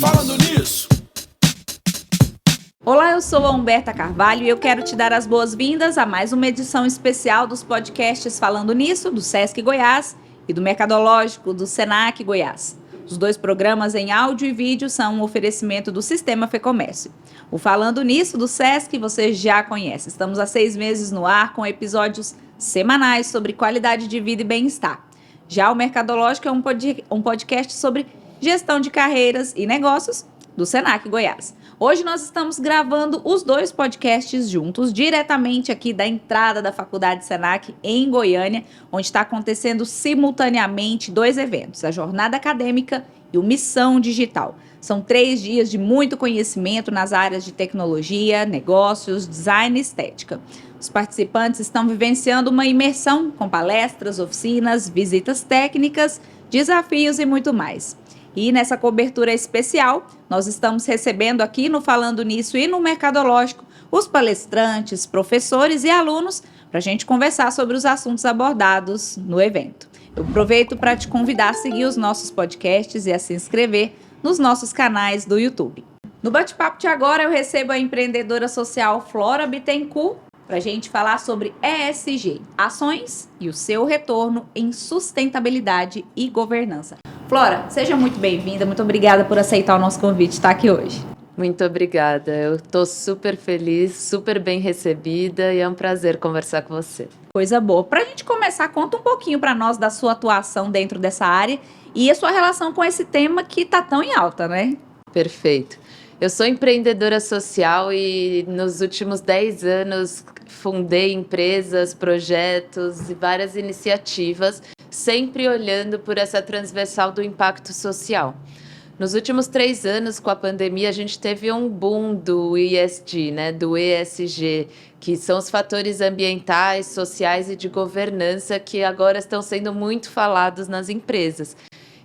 Falando nisso. Olá, eu sou a Humberta Carvalho e eu quero te dar as boas-vindas a mais uma edição especial dos podcasts Falando Nisso, do Sesc Goiás e do Mercadológico, do Senac Goiás. Os dois programas em áudio e vídeo são um oferecimento do Sistema Fecomércio. O Falando Nisso, do Sesc, você já conhece. Estamos há 6 meses no ar com episódios semanais sobre qualidade de vida e bem-estar. Já o Mercadológico é um podcast sobre gestão de carreiras e negócios do Senac Goiás. Hoje nós estamos gravando os dois podcasts juntos, diretamente aqui da entrada da Faculdade Senac em Goiânia, onde está acontecendo simultaneamente 2 eventos, a Jornada Acadêmica e o Missão Digital. São 3 dias de muito conhecimento nas áreas de tecnologia, negócios, design e estética. Os participantes estão vivenciando uma imersão com palestras, oficinas, visitas técnicas, desafios e muito mais. E nessa cobertura especial, nós estamos recebendo aqui no Falando Nisso e no Mercadológico os palestrantes, professores e alunos para a gente conversar sobre os assuntos abordados no evento. Eu aproveito para te convidar a seguir os nossos podcasts e a se inscrever nos nossos canais do YouTube. No bate-papo de agora, eu recebo a empreendedora social Flora Bittencourt para a gente falar sobre ESG, ações e o seu retorno em sustentabilidade e governança. Flora, seja muito bem-vinda, muito obrigada por aceitar o nosso convite de estar aqui hoje. Muito obrigada, eu estou super feliz, super bem recebida e é um prazer conversar com você. Coisa boa. Para a gente começar, conta um pouquinho para nós da sua atuação dentro dessa área e a sua relação com esse tema que está tão em alta, né? Perfeito. Eu sou empreendedora social e nos últimos 10 anos fundei empresas, projetos e várias iniciativas, sempre olhando por essa transversal do impacto social. Nos últimos 3 anos, com a pandemia, a gente teve um boom do ESG, né, do ESG, que são os fatores ambientais, sociais e de governança que agora estão sendo muito falados nas empresas.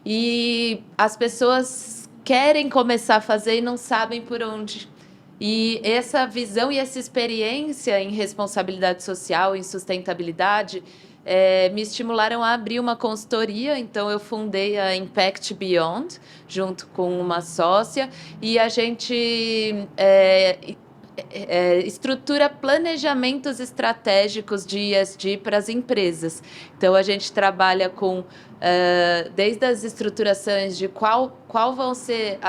E as pessoas querem começar a fazer e não sabem por onde. E essa visão e essa experiência em responsabilidade social, em sustentabilidade, me estimularam a abrir uma consultoria. Então eu fundei a Impact Beyond junto com uma sócia e a gente estrutura planejamentos estratégicos de ESG para as empresas. Então a gente trabalha com desde as estruturações de qual vão ser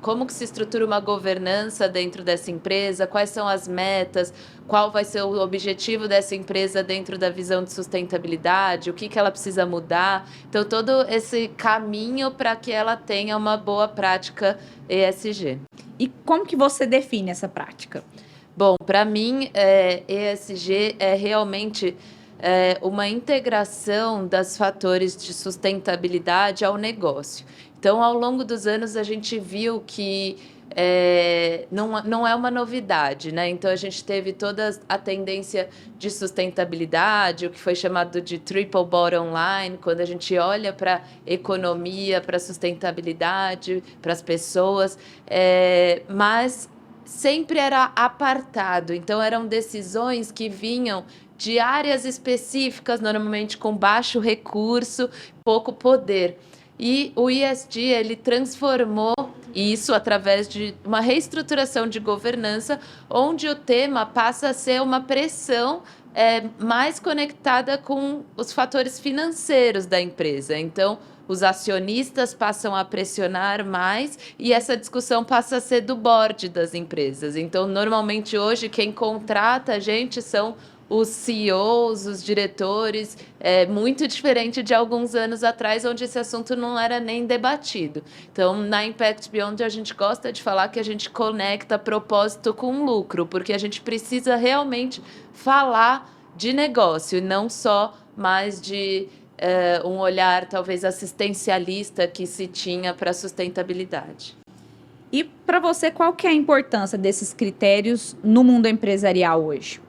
como que se estrutura uma governança dentro dessa empresa, quais são as metas, qual vai ser o objetivo dessa empresa dentro da visão de sustentabilidade, o que ela precisa mudar. Então, todo esse caminho para que ela tenha uma boa prática ESG. E como que você define essa prática? Bom, para mim, ESG é realmente uma integração dos fatores de sustentabilidade ao negócio. Então, ao longo dos anos, a gente viu que não é uma novidade, né? Então, a gente teve toda a tendência de sustentabilidade, o que foi chamado de triple bottom line, quando a gente olha para a economia, para a sustentabilidade, para as pessoas, mas sempre era apartado. Então, eram decisões que vinham de áreas específicas, normalmente com baixo recurso, pouco poder. E o ESG, ele transformou isso através de uma reestruturação de governança, onde o tema passa a ser uma pressão mais conectada com os fatores financeiros da empresa. Então, os acionistas passam a pressionar mais e essa discussão passa a ser do board das empresas. Então, normalmente hoje, quem contrata a gente são os CEOs, os diretores, muito diferente de alguns anos atrás, onde esse assunto não era nem debatido. Então, na Impact Beyond, a gente gosta de falar que a gente conecta propósito com lucro, porque a gente precisa realmente falar de negócio, e não só mais de um olhar, talvez, assistencialista que se tinha para a sustentabilidade. E, para você, qual que é a importância desses critérios no mundo empresarial hoje?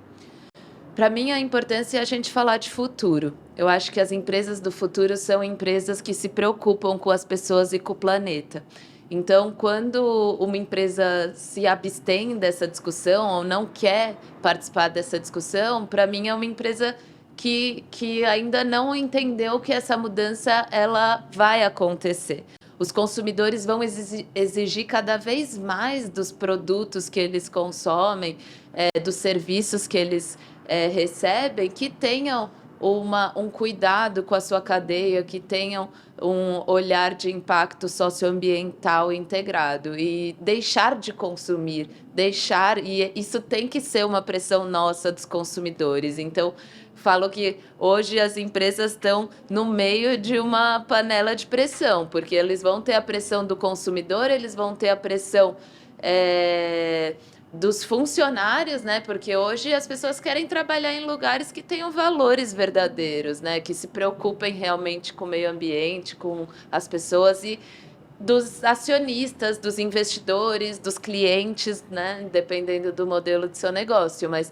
Para mim, a importância é a gente falar de futuro. Eu acho que as empresas do futuro são empresas que se preocupam com as pessoas e com o planeta. Então, quando uma empresa se abstém dessa discussão ou não quer participar dessa discussão, para mim é uma empresa que ainda não entendeu que essa mudança ela vai acontecer. Os consumidores vão exigir cada vez mais dos produtos que eles consomem, dos serviços que eles recebem, que tenham um cuidado com a sua cadeia, que tenham um olhar de impacto socioambiental integrado e deixar de consumir, e isso tem que ser uma pressão nossa dos consumidores. Então, falo que hoje as empresas estão no meio de uma panela de pressão, porque eles vão ter a pressão do consumidor, eles vão ter a pressão dos funcionários, né? Porque hoje as pessoas querem trabalhar em lugares que tenham valores verdadeiros, né? Que se preocupem realmente com o meio ambiente, com as pessoas e dos acionistas, dos investidores, dos clientes, né? Dependendo do modelo de seu negócio, mas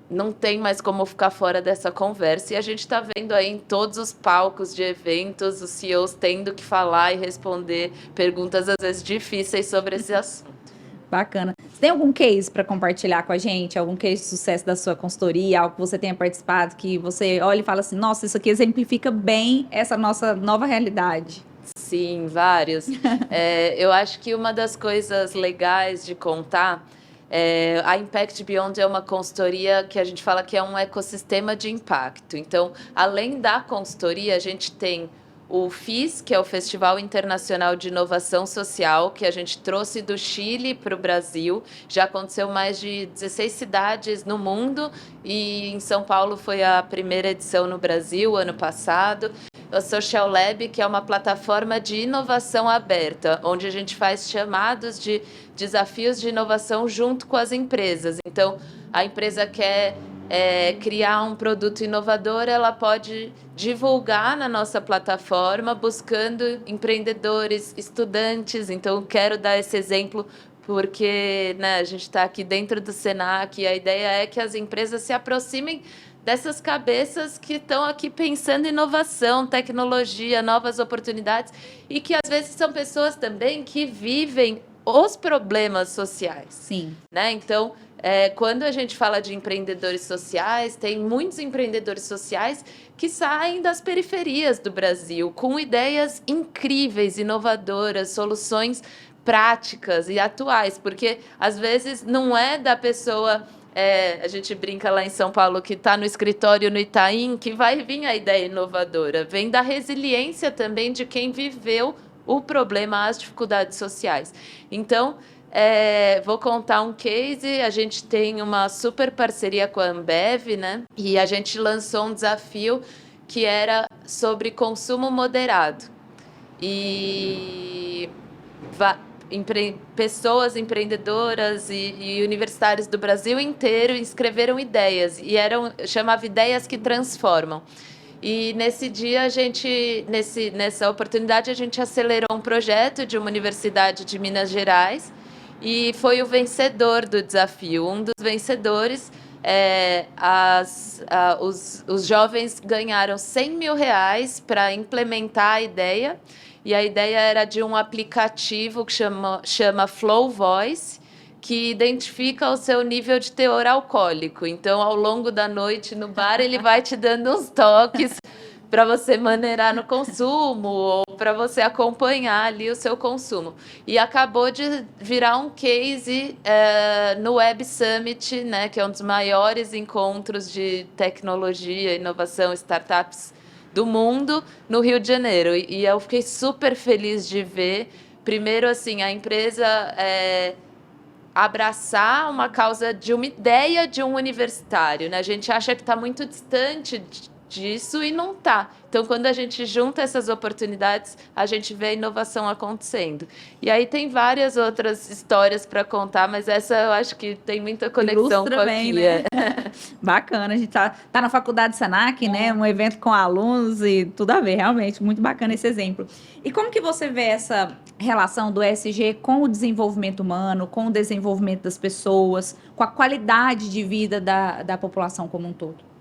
não tem mais como ficar fora dessa conversa, e a gente está vendo aí em todos os palcos de eventos os CEOs tendo que falar e responder perguntas às vezes difíceis sobre esse assunto. Bacana. Você tem algum case para compartilhar com a gente? Algum case de sucesso da sua consultoria? Algo que você tenha participado, que você olha e fala assim, nossa, isso aqui exemplifica bem essa nossa nova realidade? Sim, vários. Eu acho que uma das coisas legais de contar, a Impact Beyond é uma consultoria que a gente fala que é um ecossistema de impacto. Então, além da consultoria, a gente tem o FIS, que é o Festival Internacional de Inovação Social, que a gente trouxe do Chile para o Brasil. Já aconteceu mais de 16 cidades no mundo, e em São Paulo foi a primeira edição no Brasil, ano passado. O Social Lab, que é uma plataforma de inovação aberta, onde a gente faz chamados de desafios de inovação junto com as empresas. Então, a empresa quer criar um produto inovador, ela pode divulgar na nossa plataforma, buscando empreendedores, estudantes. Então, quero dar esse exemplo porque, né, a gente está aqui dentro do Senac, e a ideia é que as empresas se aproximem dessas cabeças que estão aqui pensando em inovação, tecnologia, novas oportunidades, e que às vezes são pessoas também que vivem os problemas sociais. Sim. Né? Então, quando a gente fala de empreendedores sociais, tem muitos empreendedores sociais que saem das periferias do Brasil com ideias incríveis, inovadoras, soluções práticas e atuais, porque às vezes não é da pessoa... a gente brinca lá em São Paulo que está no escritório no Itaim, que vai vir a ideia inovadora. Vem da resiliência também de quem viveu o problema, as dificuldades sociais. Então, vou contar um case. A gente tem uma super parceria com a Ambev, né? E a gente lançou um desafio que era sobre consumo moderado. E pessoas empreendedoras e universitários do Brasil inteiro escreveram ideias, e chamava Ideias que Transformam. E nesse dia, nessa oportunidade, a gente acelerou um projeto de uma universidade de Minas Gerais, e foi o vencedor do desafio. Um dos vencedores, os jovens ganharam R$100 mil para implementar a ideia. E a ideia era de um aplicativo que chama Flow Voice, que identifica o seu nível de teor alcoólico. Então, ao longo da noite no bar, ele vai te dando uns toques para você maneirar no consumo, ou para você acompanhar ali o seu consumo. E acabou de virar um case no Web Summit, né, que é um dos maiores encontros de tecnologia, inovação, startups do mundo, no Rio de Janeiro. E eu fiquei super feliz de ver, primeiro, assim, a empresa abraçar uma causa de uma ideia de um universitário, né? A gente acha que está muito distante disso e não está. Então, quando a gente junta essas oportunidades, a gente vê a inovação acontecendo. E aí tem várias outras histórias para contar, mas essa eu acho que tem muita conexão Ilustra com bem, aqui. né? Bacana, a gente tá na faculdade Senac, né? Um evento com alunos e tudo a ver, realmente, muito bacana esse exemplo. E como que você vê essa relação do ESG com o desenvolvimento humano, com o desenvolvimento das pessoas, com a qualidade de vida da população como um todo?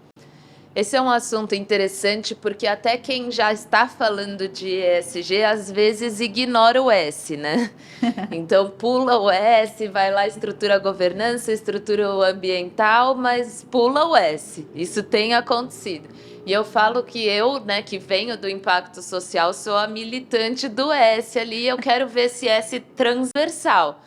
Esse é um assunto interessante porque até quem já está falando de ESG às vezes ignora o S, né? Então pula o S, vai lá, estrutura a governança, estrutura o ambiental, mas pula o S. Isso tem acontecido. E eu falo que eu, né, que venho do impacto social, sou a militante do S ali, eu quero ver esse S transversal.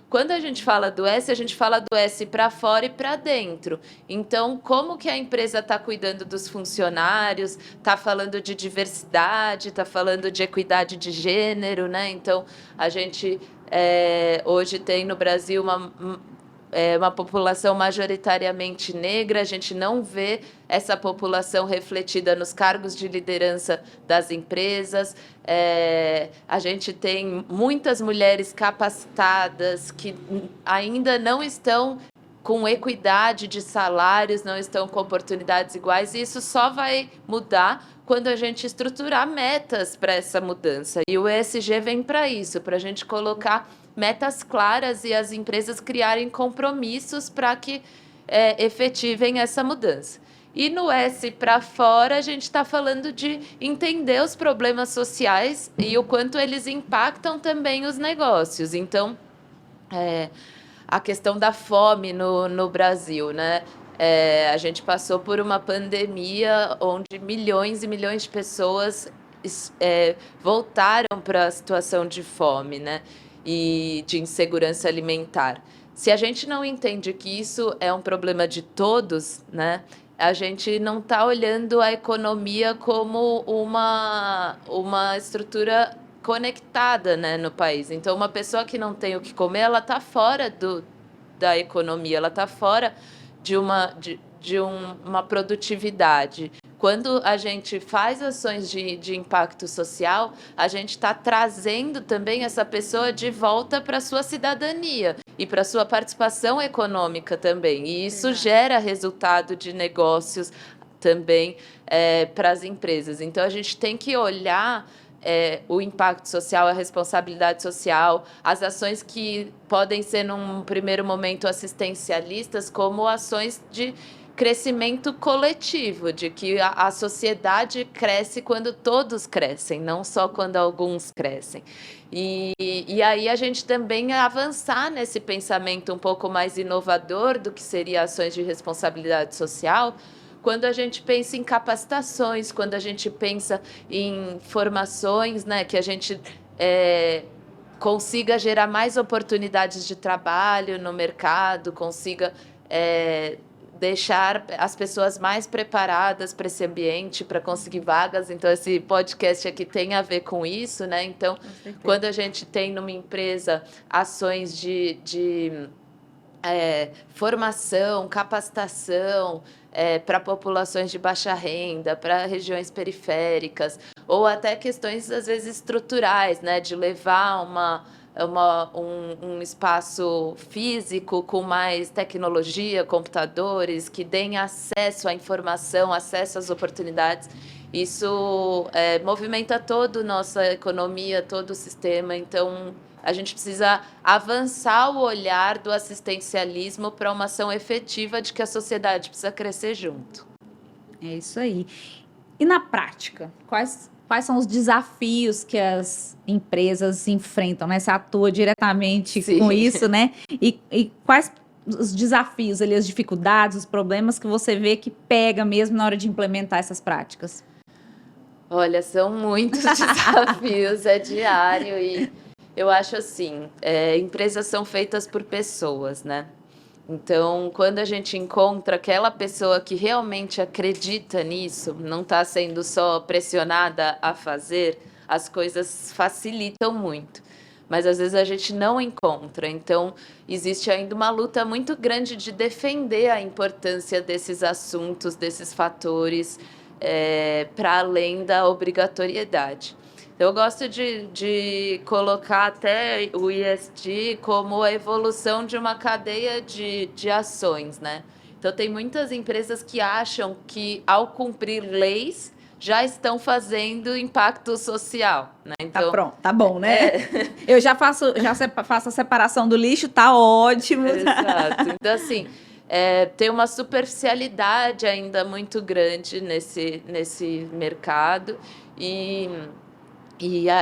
Quando a gente fala do S, a gente fala do S para fora e para dentro. Então, como que a empresa está cuidando dos funcionários, está falando de diversidade, está falando de equidade de gênero, né? Então, a gente hoje tem no Brasil uma população majoritariamente negra, a gente não vê essa população refletida nos cargos de liderança das empresas. A gente tem muitas mulheres capacitadas que ainda não estão com equidade de salários, não estão com oportunidades iguais, e isso só vai mudar quando a gente estruturar metas para essa mudança. E o ESG vem para isso, para a gente colocar metas claras e as empresas criarem compromissos para que efetivem essa mudança. E no S para fora, a gente está falando de entender os problemas sociais e o quanto eles impactam também os negócios. Então, a questão da fome no Brasil, né? A gente passou por uma pandemia onde milhões e milhões de pessoas voltaram para a situação de fome, né? E de insegurança alimentar. Se a gente não entende que isso é um problema de todos, né? A gente não está olhando a economia como uma estrutura conectada, né, no país. Então, uma pessoa que não tem o que comer, ela está fora da economia, ela está fora de uma produtividade. Quando a gente faz ações de impacto social, a gente está trazendo também essa pessoa de volta para a sua cidadania e para a sua participação econômica também. E isso gera resultado de negócios também para as empresas. Então, a gente tem que olhar o impacto social, a responsabilidade social, as ações que podem ser, num primeiro momento, assistencialistas, como ações de crescimento coletivo, de que a sociedade cresce quando todos crescem, não só quando alguns crescem. E aí a gente também avançar nesse pensamento um pouco mais inovador do que seria ações de responsabilidade social, quando a gente pensa em capacitações, quando a gente pensa em formações, né, que a gente consiga gerar mais oportunidades de trabalho no mercado, consiga deixar as pessoas mais preparadas para esse ambiente, para conseguir vagas. Então, esse podcast aqui tem a ver com isso, né? Então, quando a gente tem numa empresa ações de formação, capacitação para populações de baixa renda, para regiões periféricas, ou até questões, às vezes, estruturais, né? De levar um espaço físico com mais tecnologia, computadores, que deem acesso à informação, acesso às oportunidades. Isso movimenta toda a nossa economia, todo o sistema. Então, a gente precisa avançar o olhar do assistencialismo para uma ação efetiva de que a sociedade precisa crescer junto. É isso aí. E na prática, quais são os desafios que as empresas enfrentam, né? Você atua diretamente com isso, né? E quais os desafios, ali, as dificuldades, os problemas que você vê que pega mesmo na hora de implementar essas práticas? Olha, são muitos desafios, é diário. E eu acho assim, empresas são feitas por pessoas, né? Então, quando a gente encontra aquela pessoa que realmente acredita nisso, não está sendo só pressionada a fazer, as coisas facilitam muito. Mas, às vezes, a gente não encontra. Então, existe ainda uma luta muito grande de defender a importância desses assuntos, desses fatores, para além da obrigatoriedade. Eu gosto de colocar até o ESG como a evolução de uma cadeia de ações, né? Então, tem muitas empresas que acham que, ao cumprir leis, já estão fazendo impacto social, né? Então, tá pronto, tá bom, né? Eu já faço a separação do lixo, tá ótimo. Exato. Então, assim, tem uma superficialidade ainda muito grande nesse mercado.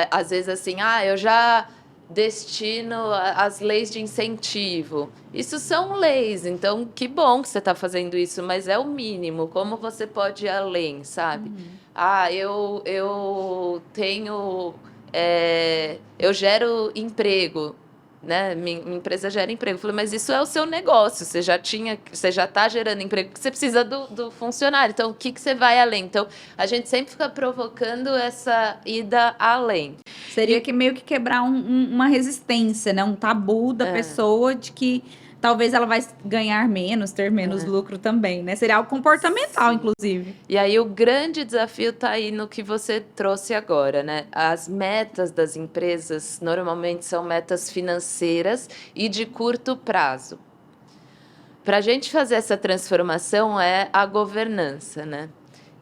Às vezes, assim, eu já destino as leis de incentivo. Isso são leis, então que bom que você está fazendo isso, mas é o mínimo. Como você pode ir além, sabe? Eu tenho... eu gero emprego, né? Minha empresa gera emprego. Eu falei, mas isso é o seu negócio, você já está gerando emprego, porque você precisa do funcionário. Então, o que você vai além? Então, a gente sempre fica provocando essa ida além. Seria que meio que quebrar uma resistência, né? Um tabu da pessoa de que talvez ela vai ganhar menos, ter menos lucro também, né? Seria algo comportamental, inclusive. E aí o grande desafio está aí no que você trouxe agora, né? As metas das empresas normalmente são metas financeiras e de curto prazo. Para a gente fazer essa transformação é a governança, né?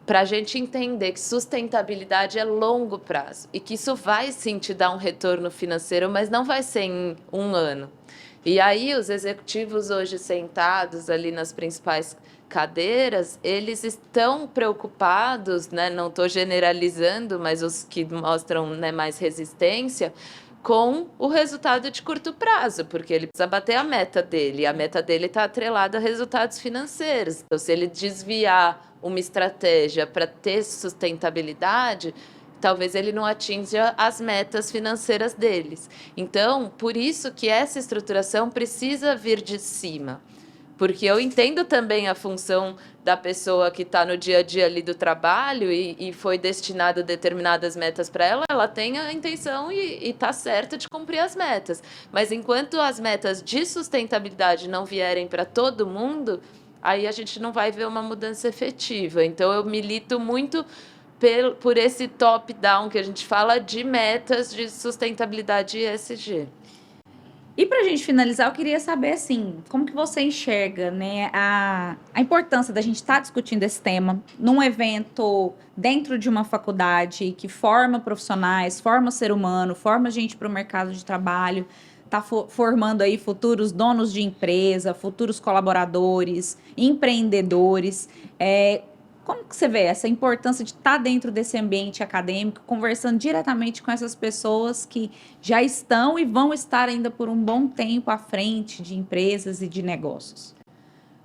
Para a gente entender que sustentabilidade é longo prazo e que isso vai sim te dar um retorno financeiro, mas não vai ser em um ano. E aí os executivos hoje sentados ali nas principais cadeiras, eles estão preocupados, né? Não estou generalizando, mas os que mostram, né, mais resistência, com o resultado de curto prazo, porque ele precisa bater a meta dele, e a meta dele está atrelada a resultados financeiros. Então, se ele desviar uma estratégia para ter sustentabilidade, talvez ele não atinja as metas financeiras deles. Então, por isso que essa estruturação precisa vir de cima. Porque eu entendo também a função da pessoa que está no dia a dia ali do trabalho e foi destinado determinadas metas para ela, ela tem a intenção e está certa de cumprir as metas. Mas enquanto as metas de sustentabilidade não vierem para todo mundo, aí a gente não vai ver uma mudança efetiva. Então, eu milito muito por esse top-down que a gente fala de metas de sustentabilidade ESG. E para a gente finalizar, eu queria saber, assim, como que você enxerga, né, a importância da gente estar discutindo esse tema num evento dentro de uma faculdade que forma profissionais, forma ser humano, forma gente para o mercado de trabalho, está formando aí futuros donos de empresa, futuros colaboradores, empreendedores. Como que você vê essa importância de estar dentro desse ambiente acadêmico, conversando diretamente com essas pessoas que já estão e vão estar ainda por um bom tempo à frente de empresas e de negócios?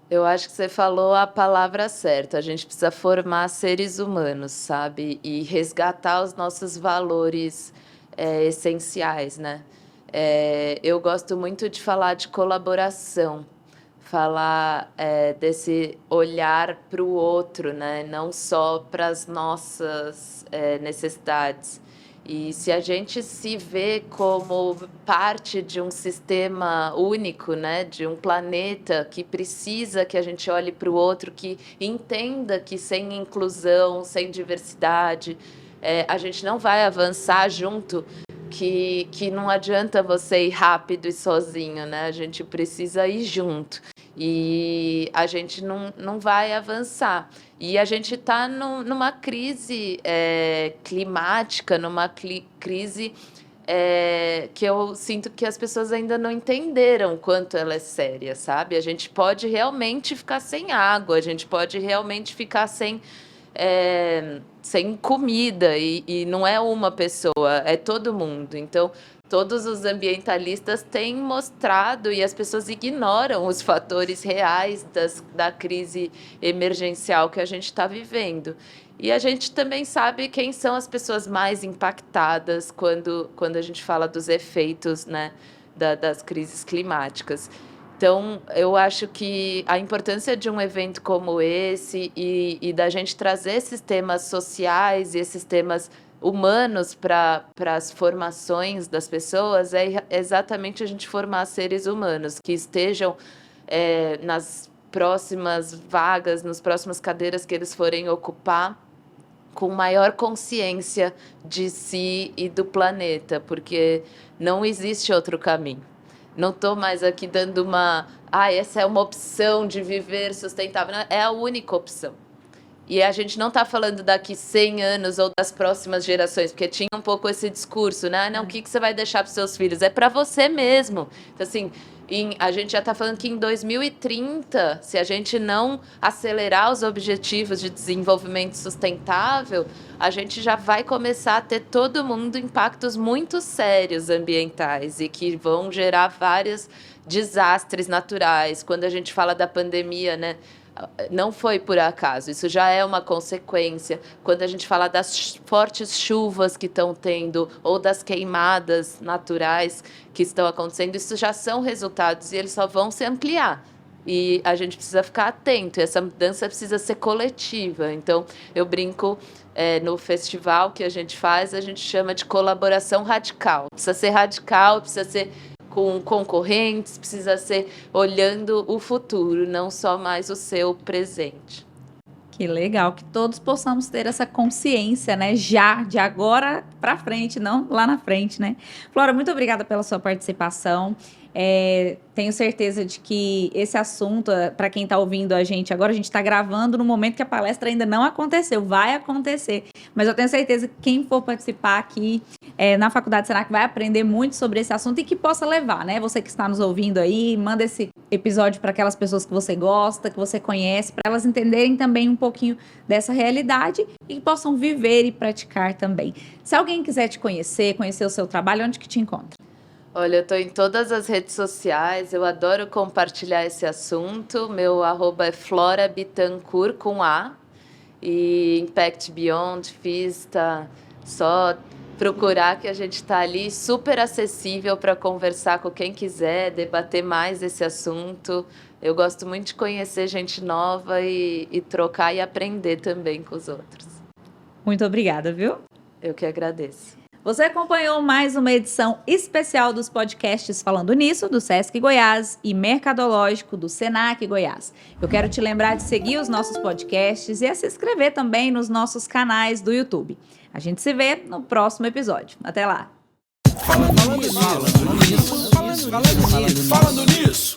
Eu acho que você falou a palavra certa. A gente precisa formar seres humanos, sabe? E resgatar os nossos valores essenciais, né? Eu gosto muito de falar de colaboração, falar desse olhar para o outro, né? Não só para as nossas necessidades. E se a gente se vê como parte de um sistema único, né? De um planeta que precisa que a gente olhe para o outro, que entenda que sem inclusão, sem diversidade, a gente não vai avançar junto, que não adianta você ir rápido e sozinho, né? A gente precisa ir junto. E a gente não vai avançar. E a gente está numa crise climática, numa crise que eu sinto que as pessoas ainda não entenderam quanto ela é séria, sabe? A gente pode realmente ficar sem água, a gente pode realmente ficar sem comida, e não é uma pessoa, é todo mundo. Então, todos os ambientalistas têm mostrado, e as pessoas ignoram os fatores reais da crise emergencial que a gente está vivendo. E a gente também sabe quem são as pessoas mais impactadas quando a gente fala dos efeitos, né, das crises climáticas. Então, eu acho que a importância de um evento como esse e da gente trazer esses temas sociais e esses temas humanos para as formações das pessoas é exatamente a gente formar seres humanos que estejam nas próximas vagas, nas próximas cadeiras que eles forem ocupar, com maior consciência de si e do planeta, porque não existe outro caminho. Não estou mais aqui dando essa é uma opção de viver sustentável. Não, é a única opção. E a gente não está falando daqui 100 anos ou das próximas gerações, porque tinha um pouco esse discurso, né? Não, o que você vai deixar para os seus filhos? É para você mesmo. Então, assim, A gente já está falando que em 2030, se a gente não acelerar os objetivos de desenvolvimento sustentável, a gente já vai começar a ter todo mundo impactos muito sérios ambientais e que vão gerar vários desastres naturais. Quando a gente fala da pandemia, né? Não foi por acaso, isso já é uma consequência. Quando a gente fala das fortes chuvas que estão tendo ou das queimadas naturais que estão acontecendo, isso já são resultados e eles só vão se ampliar. E a gente precisa ficar atento, e essa mudança precisa ser coletiva. Então, eu brinco, no festival que a gente faz, a gente chama de colaboração radical. Precisa ser radical, precisa ser com concorrentes, precisa ser olhando o futuro, não só mais o seu presente. Que legal, que todos possamos ter essa consciência, né? Já, de agora para frente, não lá na frente, né? Flora, muito obrigada pela sua participação. Tenho certeza de que esse assunto, para quem está ouvindo a gente agora, a gente está gravando no momento que a palestra ainda não aconteceu, vai acontecer. Mas eu tenho certeza que quem for participar aqui na Faculdade Senac vai aprender muito sobre esse assunto e que possa levar, né? Você que está nos ouvindo aí, manda esse episódio para aquelas pessoas que você gosta, que você conhece, para elas entenderem também um pouquinho dessa realidade e que possam viver e praticar também. Se alguém quiser te conhecer o seu trabalho, onde que te encontra? Olha, eu estou em todas as redes sociais, eu adoro compartilhar esse assunto. Meu @ é Flora Bittencourt, com A. E Impact Beyond, só procurar que a gente está ali, super acessível para conversar com quem quiser, debater mais esse assunto. Eu gosto muito de conhecer gente nova e trocar e aprender também com os outros. Muito obrigada, viu? Eu que agradeço. Você acompanhou mais uma edição especial dos podcasts Falando Nisso, do Sesc Goiás, e Mercadológico, do Senac Goiás. Eu quero te lembrar de seguir os nossos podcasts e a se inscrever também nos nossos canais do YouTube. A gente se vê no próximo episódio. Até lá! Falando nisso.